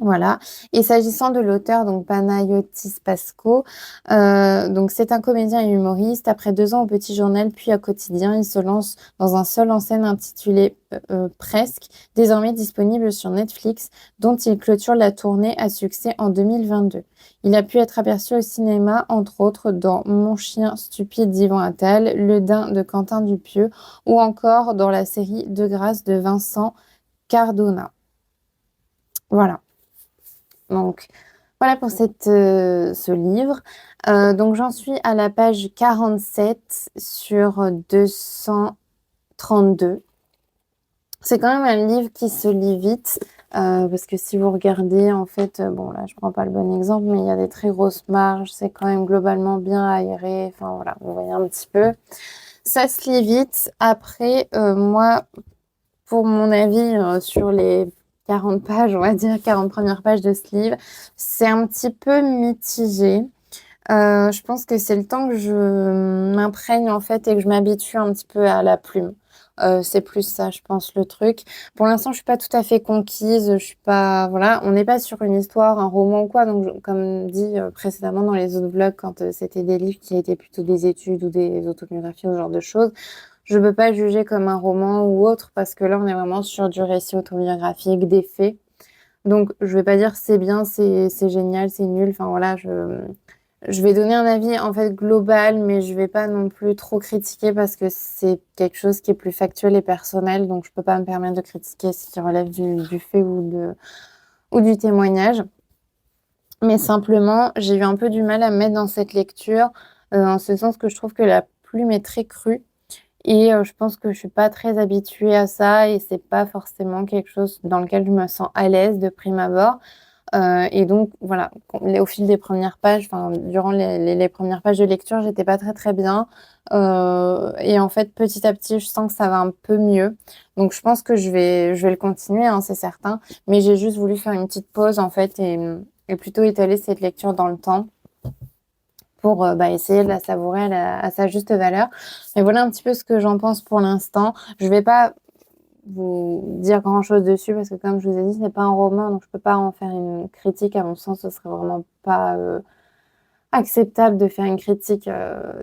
Speaker 1: Voilà. Et s'agissant de l'auteur, donc Panayotis Pasco, donc c'est un comédien et humoriste. Après 2 ans au Petit Journal, puis à Quotidien, il se lance dans un seul en scène intitulé Presque, désormais disponible sur Netflix, dont il clôture la tournée à succès en 2022. Il a pu être aperçu au cinéma, entre autres, dans Mon chien stupide d'Yvan Attal, Le Daim de Quentin Dupieux, ou encore dans la série De grâce de Vincent Cardona. Voilà. Donc, voilà pour ce livre. Donc, j'en suis à la page 47 sur 232. C'est quand même un livre qui se lit vite, parce que si vous regardez, en fait, bon, là, je prends pas le bon exemple, mais il y a des très grosses marges. C'est quand même globalement bien aéré. Enfin, voilà, vous voyez un petit peu. Ça se lit vite. Après, moi, pour mon avis, sur les 40 pages, on va dire 40 premières pages de ce livre, c'est un petit peu mitigé. Je pense que c'est le temps que je m'imprègne en fait et que je m'habitue un petit peu à la plume. C'est plus ça, je pense, le truc. Pour l'instant, je suis pas tout à fait conquise. Je suis pas, voilà, on n'est pas sur une histoire, un roman ou quoi. Donc, comme dit précédemment dans les autres vlogs, quand c'était des livres qui étaient plutôt des études ou des autobiographies ou ce genre de choses, je peux pas juger comme un roman ou autre parce que là, on est vraiment sur du récit autobiographique, des faits. Donc, je vais pas dire c'est bien, c'est génial, c'est nul. Enfin, voilà, je vais donner un avis en fait global, mais je vais pas non plus trop critiquer parce que c'est quelque chose qui est plus factuel et personnel. Donc, je peux pas me permettre de critiquer ce qui relève du fait ou du témoignage. Mais simplement, j'ai eu un peu du mal à me mettre dans cette lecture, en ce sens que je trouve que la plume est très crue. Et je pense que je suis pas très habituée à ça et c'est pas forcément quelque chose dans lequel je me sens à l'aise de prime abord. Et donc voilà, au fil des premières pages, enfin durant les premières pages de lecture, j'étais pas très très bien. Et en fait, petit à petit, je sens que ça va un peu mieux. Donc je pense que je vais le continuer, hein, c'est certain. Mais j'ai juste voulu faire une petite pause en fait et plutôt étaler cette lecture dans le temps pour essayer de la savourer à sa juste valeur. Mais voilà un petit peu ce que j'en pense pour l'instant. Je vais pas vous dire grand-chose dessus parce que comme je vous ai dit, c'est pas un roman, donc je peux pas en faire une critique. À mon sens, ce serait vraiment pas acceptable de faire une critique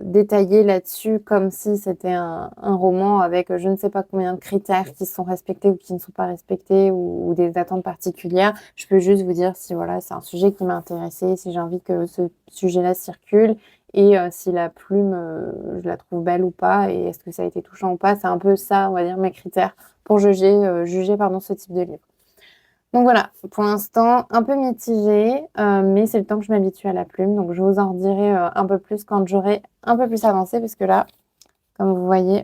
Speaker 1: détaillée là-dessus comme si c'était un roman avec je ne sais pas combien de critères qui sont respectés ou qui ne sont pas respectés ou des attentes particulières. Je peux juste vous dire si voilà, c'est un sujet qui m'a intéressée, si j'ai envie que ce sujet-là circule et si la plume, je la trouve belle ou pas et est-ce que ça a été touchant ou pas. C'est un peu ça, on va dire, mes critères pour juger pardon, ce type de livre. Donc voilà, pour l'instant, un peu mitigée, mais c'est le temps que je m'habitue à la plume. Donc je vous en redirai un peu plus quand j'aurai un peu plus avancé, parce que là, comme vous voyez,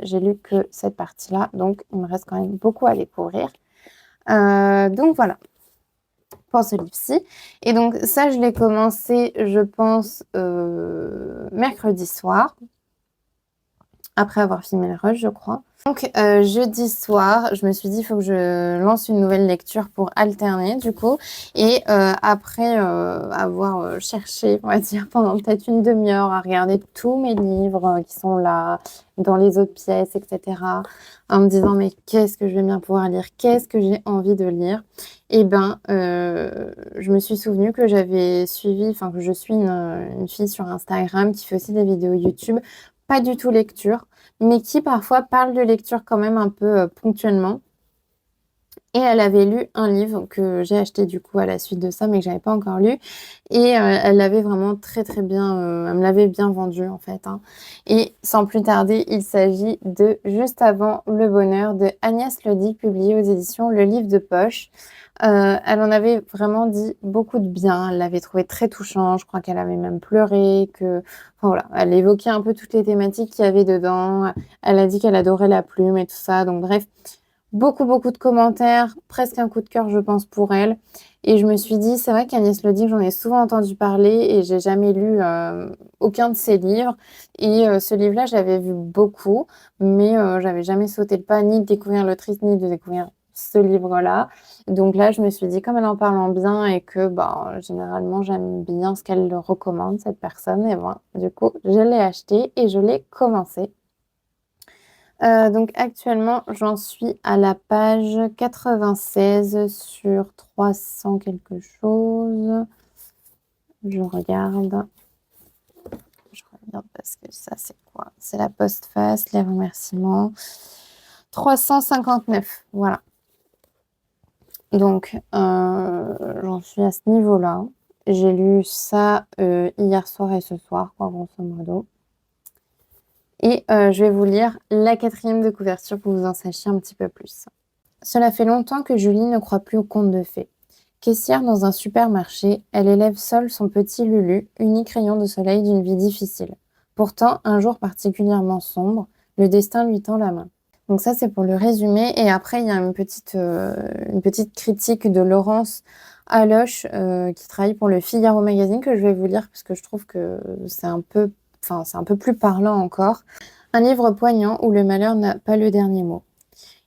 Speaker 1: j'ai lu que cette partie-là, donc il me reste quand même beaucoup à découvrir. Donc voilà, pour ce livre-ci. Et donc ça, je l'ai commencé, je pense, mercredi soir, après avoir filmé le rush, je crois. Donc jeudi soir, je me suis dit il faut que je lance une nouvelle lecture pour alterner du coup. Et après avoir cherché, on va dire, pendant peut-être une demi-heure à regarder tous mes livres qui sont là, dans les autres pièces, etc. En me disant mais qu'est-ce que je vais bien pouvoir lire? Qu'est-ce que j'ai envie de lire? Et ben, je me suis souvenu que j'avais suivi, enfin que je suis une fille sur Instagram qui fait aussi des vidéos YouTube, pas du tout lecture, mais qui parfois parle de lecture quand même un peu ponctuellement. Et elle avait lu un livre que j'ai acheté du coup à la suite de ça, mais que j'avais pas encore lu. Et elle l'avait vraiment très très bien, elle me l'avait bien vendu en fait, hein. Et sans plus tarder, il s'agit de Juste avant le bonheur de Agnès Lodi, publié aux éditions Le Livre de Poche. Elle en avait vraiment dit beaucoup de bien, elle l'avait trouvé très touchant, je crois qu'elle avait même pleuré, enfin voilà, elle évoquait un peu toutes les thématiques qu'il y avait dedans, elle a dit qu'elle adorait la plume et tout ça, donc bref, beaucoup, beaucoup de commentaires, presque un coup de cœur, je pense, pour elle. Et je me suis dit, c'est vrai qu'Agnès Lodi, j'en ai souvent entendu parler et j'ai jamais lu aucun de ses livres. Et ce livre-là, j'avais vu beaucoup, mais j'avais jamais sauté le pas ni de découvrir l'autrice, ni de découvrir ce livre-là. Donc là, je me suis dit, comme elle en parle en bien et que bah, généralement, j'aime bien ce qu'elle recommande, cette personne, et ben, du coup, je l'ai acheté et je l'ai commencé. Donc actuellement, j'en suis à la page 96 sur 300 quelque chose. Je regarde. Je regarde parce que ça, c'est quoi? C'est la postface, les remerciements. 359, voilà. Donc, j'en suis à ce niveau-là. J'ai lu ça hier soir et ce soir, quoi, grosso modo. Et je vais vous lire la 4e de couverture pour que vous en sachiez un petit peu plus. Cela fait longtemps que Julie ne croit plus aux contes de fées. Caissière dans un supermarché, elle élève seule son petit Lulu, unique rayon de soleil d'une vie difficile. Pourtant, un jour particulièrement sombre, le destin lui tend la main. Donc ça, c'est pour le résumé. Et après, il y a une petite critique de Laurence Aloche, qui travaille pour le Figaro Magazine, que je vais vous lire parce que je trouve que c'est un peu plus parlant encore. Un livre poignant où le malheur n'a pas le dernier mot.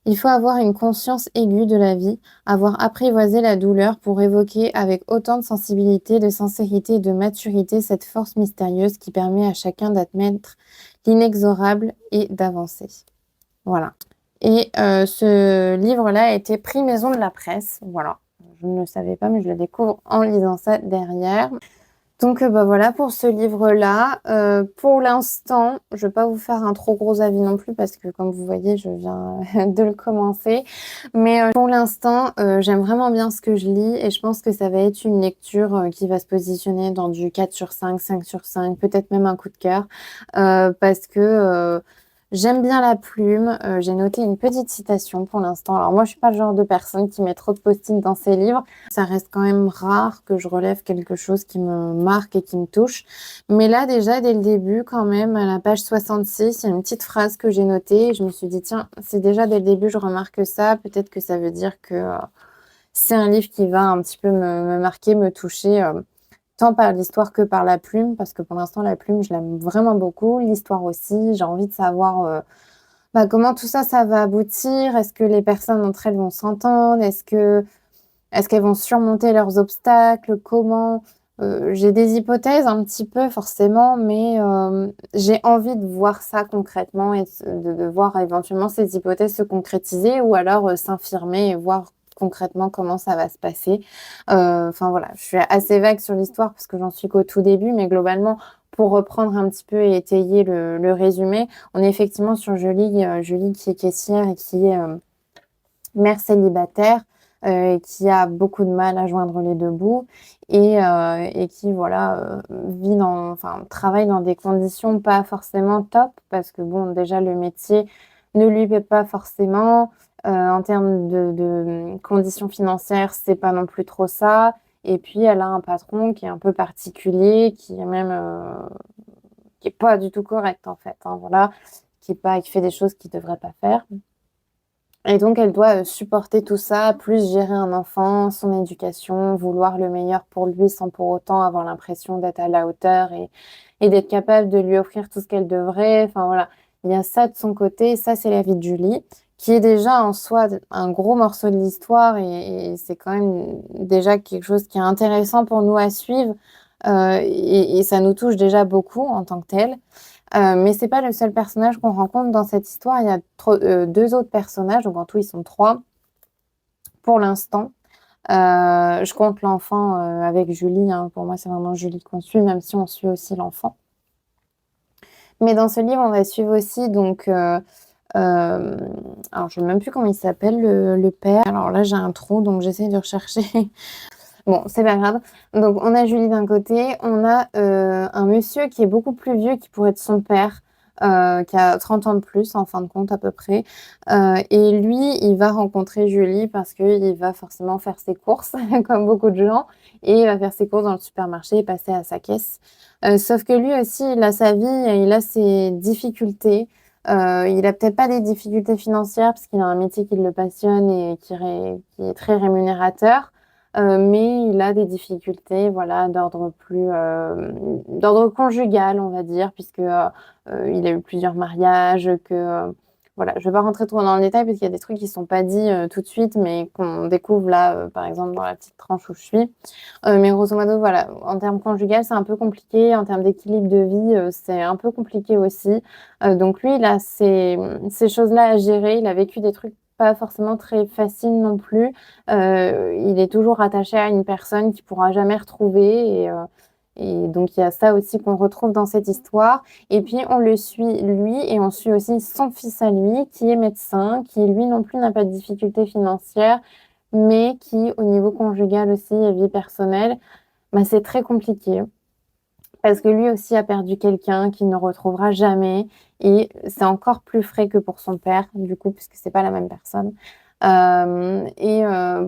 Speaker 1: Il faut avoir une conscience aiguë de la vie, avoir apprivoisé la douleur pour évoquer avec autant de sensibilité, de sincérité et de maturité cette force mystérieuse qui permet à chacun d'admettre l'inexorable et d'avancer. Voilà. Et ce livre-là a été prix Maison de la Presse. Voilà. Je ne le savais pas, mais je le découvre en lisant ça derrière. Donc bah voilà pour ce livre-là. Pour l'instant, je ne vais pas vous faire un trop gros avis non plus parce que comme vous voyez, je viens de le commencer. Mais pour l'instant, j'aime vraiment bien ce que je lis et je pense que ça va être une lecture qui va se positionner dans du 4 sur 5, 5 sur 5, peut-être même un coup de cœur. Parce que j'aime bien la plume. J'ai noté une petite citation pour l'instant. Alors moi, je suis pas le genre de personne qui met trop de post-it dans ses livres. Ça reste quand même rare que je relève quelque chose qui me marque et qui me touche. Mais là, déjà, dès le début, quand même, à la page 66, il y a une petite phrase que j'ai notée. Et je me suis dit, tiens, si déjà dès le début, je remarque ça, peut-être que ça veut dire que c'est un livre qui va un petit peu me marquer, me toucher. Tant par l'histoire que par la plume, parce que pour l'instant, la plume, je l'aime vraiment beaucoup. L'histoire aussi, j'ai envie de savoir comment tout ça, ça va aboutir. Est-ce que les personnes entre elles vont s'entendre? Est-ce qu'elles vont surmonter leurs obstacles? Comment? J'ai des hypothèses un petit peu, forcément, mais j'ai envie de voir ça concrètement et de voir éventuellement ces hypothèses se concrétiser ou alors s'infirmer et voir concrètement comment ça va se passer. Enfin voilà, je suis assez vague sur l'histoire parce que j'en suis qu'au tout début, mais globalement, pour reprendre un petit peu et étayer le résumé, on est effectivement sur Julie qui est caissière et qui est mère célibataire, et qui a beaucoup de mal à joindre les 2 bouts et qui voilà, travaille dans des conditions pas forcément top parce que bon, déjà le métier ne lui plaît pas forcément, en termes de conditions financières, c'est pas non plus trop ça et puis elle a un patron qui est un peu particulier, qui est même, qui est pas du tout correct en fait, hein, voilà, qui fait des choses qu'il devrait pas faire et donc elle doit, supporter tout ça, plus gérer un enfant, son éducation, vouloir le meilleur pour lui sans pour autant avoir l'impression d'être à la hauteur et d'être capable de lui offrir tout ce qu'elle devrait. Enfin voilà, il y a ça de son côté, ça c'est la vie de Julie, qui est déjà en soi un gros morceau de l'histoire et c'est quand même déjà quelque chose qui est intéressant pour nous à suivre, et ça nous touche déjà beaucoup en tant que tel. Mais c'est pas le seul personnage qu'on rencontre dans cette histoire. Il y a 2 autres personnages, donc en tout ils sont 3 pour l'instant. Je compte l'enfant, avec Julie, hein. Pour moi, c'est vraiment Julie qu'on suit, même si on suit aussi l'enfant. Mais dans ce livre, on va suivre aussi donc, alors je ne sais même plus comment il s'appelle le père. Alors là, j'ai un trou, donc j'essaie de rechercher. Bon, c'est pas grave. Donc on a Julie d'un côté, on a, un monsieur qui est beaucoup plus vieux, qui pourrait être son père, qui a 30 ans de plus en fin de compte à peu près, et lui, il va rencontrer Julie parce qu'il va forcément faire ses courses comme beaucoup de gens et il va faire ses courses dans le supermarché et passer à sa caisse. Sauf que lui aussi, il a sa vie et il a ses difficultés. Il a peut-être pas des difficultés financières parce qu'il a un métier qui le passionne et qui est très rémunérateur. Mais il a des difficultés, voilà, d'ordre conjugal, on va dire, puisque, il a eu plusieurs mariages, voilà. Je vais pas rentrer trop dans le détail parce qu'il y a des trucs qui sont pas dits, tout de suite, mais qu'on découvre là, par exemple dans la petite tranche où je suis. Mais grosso modo, voilà, en termes conjugal, c'est un peu compliqué. En termes d'équilibre de vie, c'est un peu compliqué aussi. Donc lui, il a ces choses-là à gérer. Il a vécu des trucs pas forcément très faciles non plus. Il est toujours attaché à une personne qu'il pourra jamais retrouver et donc il y a ça aussi qu'on retrouve dans cette histoire et puis on le suit lui et on suit aussi son fils à lui qui est médecin, qui lui non plus n'a pas de difficultés financières, mais qui au niveau conjugal aussi et vie personnelle, bah, c'est très compliqué. Parce que lui aussi a perdu quelqu'un qu'il ne retrouvera jamais et c'est encore plus frais que pour son père, du coup, puisque c'est pas la même personne. Bah,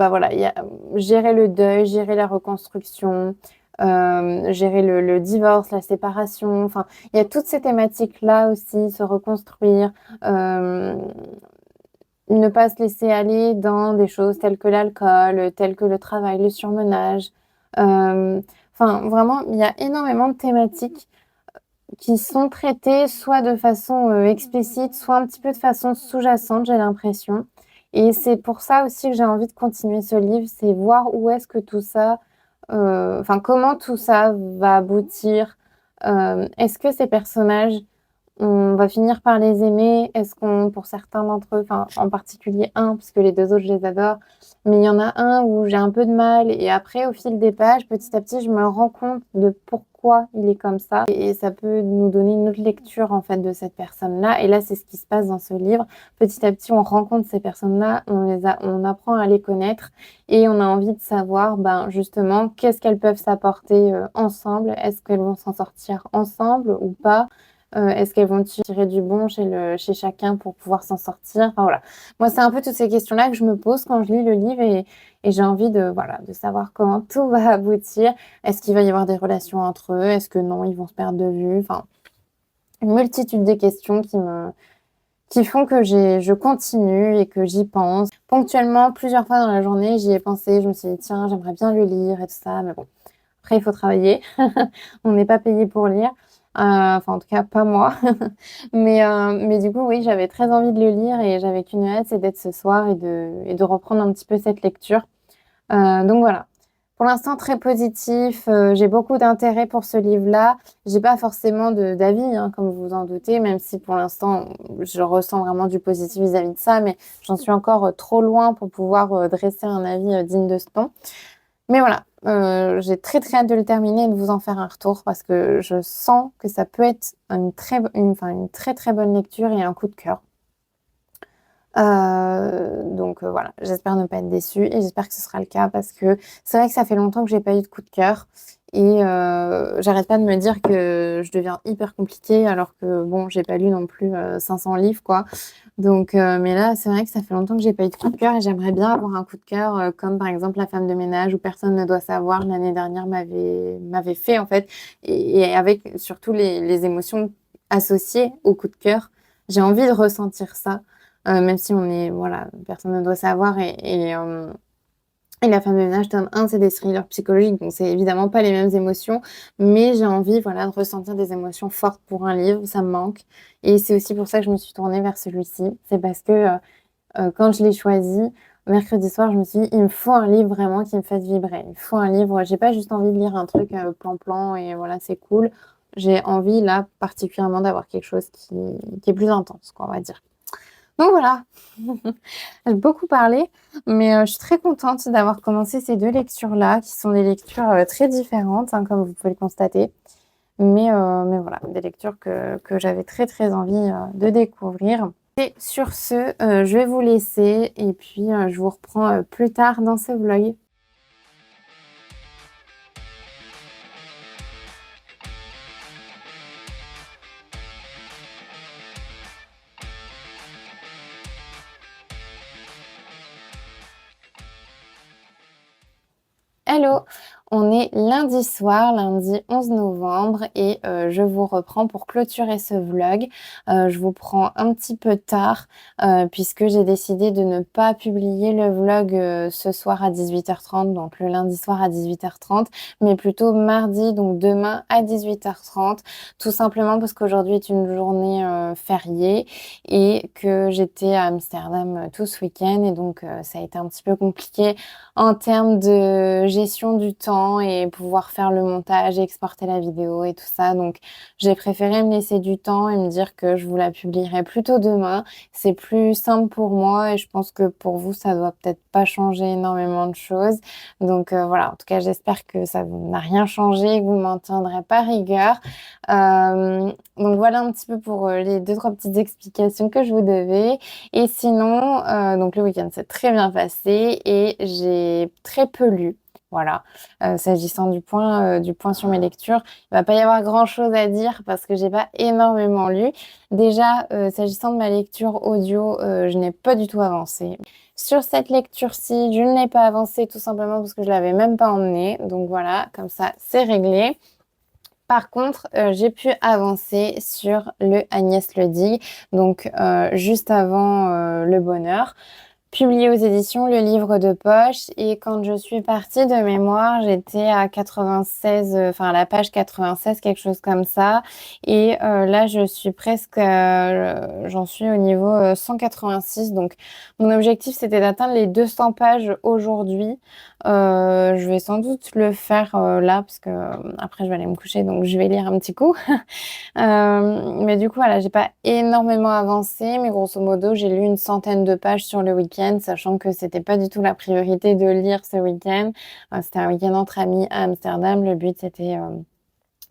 Speaker 1: voilà, il y a gérer le deuil, gérer la reconstruction, gérer le divorce, la séparation, enfin, il y a toutes ces thématiques-là aussi, se reconstruire, hem, ne pas se laisser aller dans des choses telles que l'alcool, telles que le travail, le surmenage. Hem, enfin, vraiment, il y a énormément de thématiques qui sont traitées soit de façon, explicite, soit un petit peu de façon sous-jacente, j'ai l'impression et c'est pour ça aussi que j'ai envie de continuer ce livre, c'est voir où est-ce que tout ça, enfin, comment tout ça va aboutir. Est-ce que ces personnages on va finir par les aimer. Est-ce qu'on pour certains d'entre eux, enfin, en particulier un, parce que les 2 autres, je les adore, mais il y en a un où j'ai un peu de mal et après, au fil des pages, petit à petit, je me rends compte de pourquoi il est comme ça et ça peut nous donner une autre lecture, en fait, de cette personne-là et là, c'est ce qui se passe dans ce livre. Petit à petit, on rencontre ces personnes-là, on apprend à les connaître et on a envie de savoir, ben, justement, qu'est-ce qu'elles peuvent s'apporter, ensemble? Est-ce qu'elles vont s'en sortir ensemble ou pas? Est-ce qu'elles vont tirer du bon chez chacun pour pouvoir s'en sortir? Enfin voilà. Moi, c'est un peu toutes ces questions-là que je me pose quand je lis le livre et j'ai envie de voilà, de savoir comment tout va aboutir. Est-ce qu'il va y avoir des relations entre eux? Est-ce que non, ils vont se perdre de vue? Enfin, une multitude de questions qui font que je continue et que j'y pense. Ponctuellement, plusieurs fois dans la journée, j'y ai pensé. Je me suis dit: «Tiens, j'aimerais bien le lire et tout ça», mais bon, après il faut travailler. On n'est pas payé pour lire, enfin en tout cas pas moi. Mais du coup oui, j'avais très envie de le lire et j'avais qu'une hâte, c'est d'être ce soir et de reprendre un petit peu cette lecture. Donc voilà. Pour l'instant très positif, j'ai beaucoup d'intérêt pour ce livre-là. J'ai pas forcément d'avis, hein, comme vous vous en doutez, même si pour l'instant, je ressens vraiment du positif vis-à-vis de ça, mais j'en suis encore, trop loin pour pouvoir, dresser un avis, digne de ce nom. Mais voilà, j'ai très, très hâte de le terminer et de vous en faire un retour parce que je sens que ça peut être une très, très bonne lecture et un coup de cœur. Donc voilà, j'espère ne pas être déçue et j'espère que ce sera le cas parce que c'est vrai que ça fait longtemps que j'ai pas eu de coup de cœur et j'arrête pas de me dire que je deviens hyper compliquée alors que bon, j'ai pas lu non plus 500 livres quoi. Donc mais là, c'est vrai que ça fait longtemps que j'ai pas eu de coup de cœur et j'aimerais bien avoir un coup de cœur comme par exemple La femme de ménage ou Personne ne doit savoir l'année dernière m'avait fait en fait et avec surtout les émotions associées au coup de cœur. J'ai envie de ressentir ça. Même si on est, voilà, personne ne doit savoir. Et La femme de ménage, tome 1, c'est des thrillers psychologiques, donc c'est évidemment pas les mêmes émotions. Mais j'ai envie, voilà, de ressentir des émotions fortes pour un livre, ça me manque. Et c'est aussi pour ça que je me suis tournée vers celui-ci. C'est parce que quand je l'ai choisi, mercredi soir, je me suis dit, il me faut un livre vraiment qui me fasse vibrer. Il me faut un livre, j'ai pas juste envie de lire un truc plan-plan et voilà, c'est cool. J'ai envie, là, particulièrement d'avoir quelque chose qui est plus intense, quoi, on va dire. Donc voilà, j'ai beaucoup parlé, mais je suis très contente d'avoir commencé ces deux lectures-là, qui sont des lectures très différentes, hein, comme vous pouvez le constater. Mais voilà, des lectures que j'avais très très envie de découvrir. Et sur ce, je vais vous laisser et puis je vous reprends plus tard dans ce vlog. Hello, on est lundi soir, lundi 11 novembre et je vous reprends pour clôturer ce vlog. Je vous prends un petit peu tard puisque j'ai décidé de ne pas publier le vlog ce soir à 18h30, donc le lundi soir à 18h30, mais plutôt mardi, donc demain à 18h30, tout simplement parce qu'aujourd'hui est une journée fériée et que j'étais à Amsterdam tout ce week-end et donc ça a été un petit peu compliqué en termes de gestion du temps et pouvoir faire le montage et exporter la vidéo et tout ça. Donc, j'ai préféré me laisser du temps et me dire que je vous la publierai plutôt demain. C'est plus simple pour moi et je pense que pour vous, ça doit peut-être pas changer énormément de choses. Donc, voilà. En tout cas, j'espère que ça n'a rien changé et que vous m'en tiendrez pas rigueur. Donc, voilà un petit peu pour les deux, trois petites explications que je vous devais. Et sinon, donc le week-end s'est très bien passé et j'ai très peu lu. Voilà. S'agissant du point sur mes lectures, il va pas y avoir grand-chose à dire parce que j'ai pas énormément lu. Déjà, s'agissant de ma lecture audio, je n'ai pas du tout avancé. Sur cette lecture-ci, je ne l'ai pas avancé tout simplement parce que je l'avais même pas emmenée. Donc voilà, comme ça, c'est réglé. Par contre, j'ai pu avancer sur le Agnès Ledy, donc juste avant Le Bonheur, publié aux éditions Le Livre de Poche. Et quand je suis partie de mémoire, j'étais à 96, enfin à la page 96, quelque chose comme ça. Et là, je suis presque, j'en suis au niveau 186. Donc, mon objectif, c'était d'atteindre les 200 pages aujourd'hui. Je vais sans doute le faire là, parce que après, je vais aller me coucher, donc je vais lire un petit coup. Mais du coup, voilà, j'ai pas énormément avancé, mais grosso modo, j'ai lu une centaine de pages sur le week-end, sachant que c'était pas du tout la priorité de lire ce week-end. C'était un week-end entre amis à Amsterdam. Le but, c'était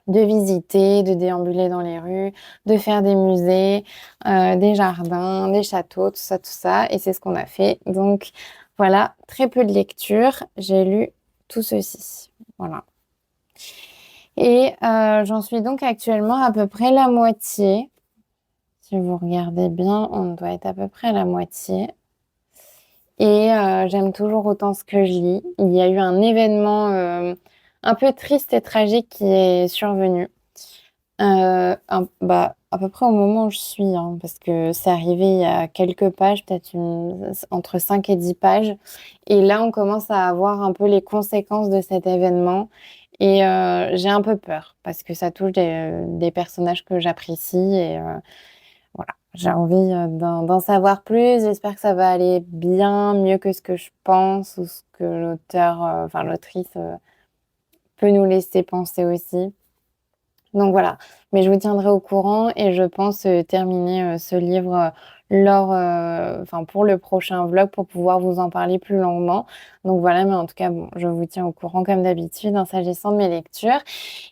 Speaker 1: de visiter, de déambuler dans les rues, de faire des musées, des jardins, des châteaux, tout ça, tout ça. Et c'est ce qu'on a fait. Donc voilà, très peu de lecture. J'ai lu tout ceci. Voilà. Et j'en suis donc actuellement à peu près la moitié. Si vous regardez bien, on doit être à peu près à la moitié. Et j'aime toujours autant ce que je lis. Il y a eu un événement un peu triste et tragique qui est survenu. Bah, à peu près au moment où je suis, hein, parce que c'est arrivé il y a quelques pages, peut-être entre 5 et 10 pages. Et là, on commence à avoir un peu les conséquences de cet événement. Et j'ai un peu peur, parce que ça touche des personnages que j'apprécie. Et voilà, j'ai envie d'en savoir plus. J'espère que ça va aller bien mieux que ce que je pense ou ce que l'auteur, enfin l'autrice peut nous laisser penser aussi. Donc voilà, Mais je vous tiendrai au courant et je pense, terminer, ce livre, lors, enfin pour le prochain vlog pour pouvoir vous en parler plus longuement. Donc voilà, mais en tout cas, bon, je vous tiens au courant comme d'habitude, hein, s'agissant de mes lectures.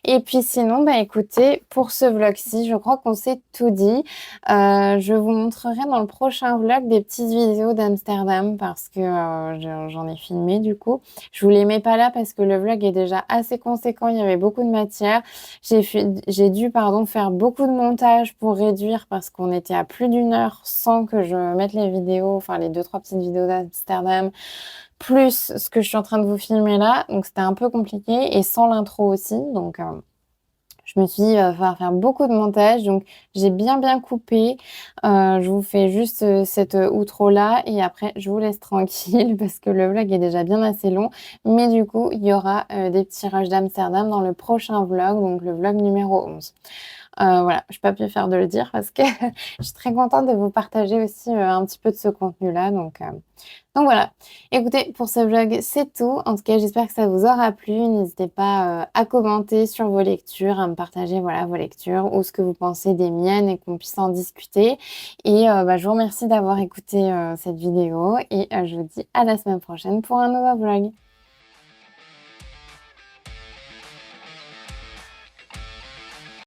Speaker 1: Et puis sinon, bah, écoutez, pour ce vlog-ci, je crois qu'on s'est tout dit. Je vous montrerai dans le prochain vlog des petites vidéos d'Amsterdam parce que, j'en ai filmé du coup. Je vous les mets pas là parce que le vlog est déjà assez conséquent, il y avait beaucoup de matière. J'ai dû, pardon, faire beaucoup de montage pour réduire parce qu'on était à plus d'une heure sans que je mette les vidéos, enfin les 2-3 petites vidéos d'Amsterdam, plus ce que je suis en train de vous filmer là. Donc c'était un peu compliqué et sans l'intro aussi. Donc je me suis dit: «Il va falloir faire beaucoup de montage», donc j'ai bien coupé. Je vous fais juste, cette, outro là et après je vous laisse tranquille parce que le vlog est déjà bien assez long. Mais du coup, il y aura, des petits rushs d'Amsterdam dans le prochain vlog, donc le vlog numéro 11. Voilà, je peux pas plus faire de le dire parce que je suis très contente de vous partager aussi, un petit peu de ce contenu-là, donc voilà. Écoutez, pour ce vlog, c'est tout. En tout cas, j'espère que ça vous aura plu. N'hésitez pas, à commenter sur vos lectures, à me partager, voilà, vos lectures ou ce que vous pensez des miennes et qu'on puisse en discuter et bah, je vous remercie d'avoir écouté, cette vidéo et je vous dis à la semaine prochaine pour un nouveau vlog.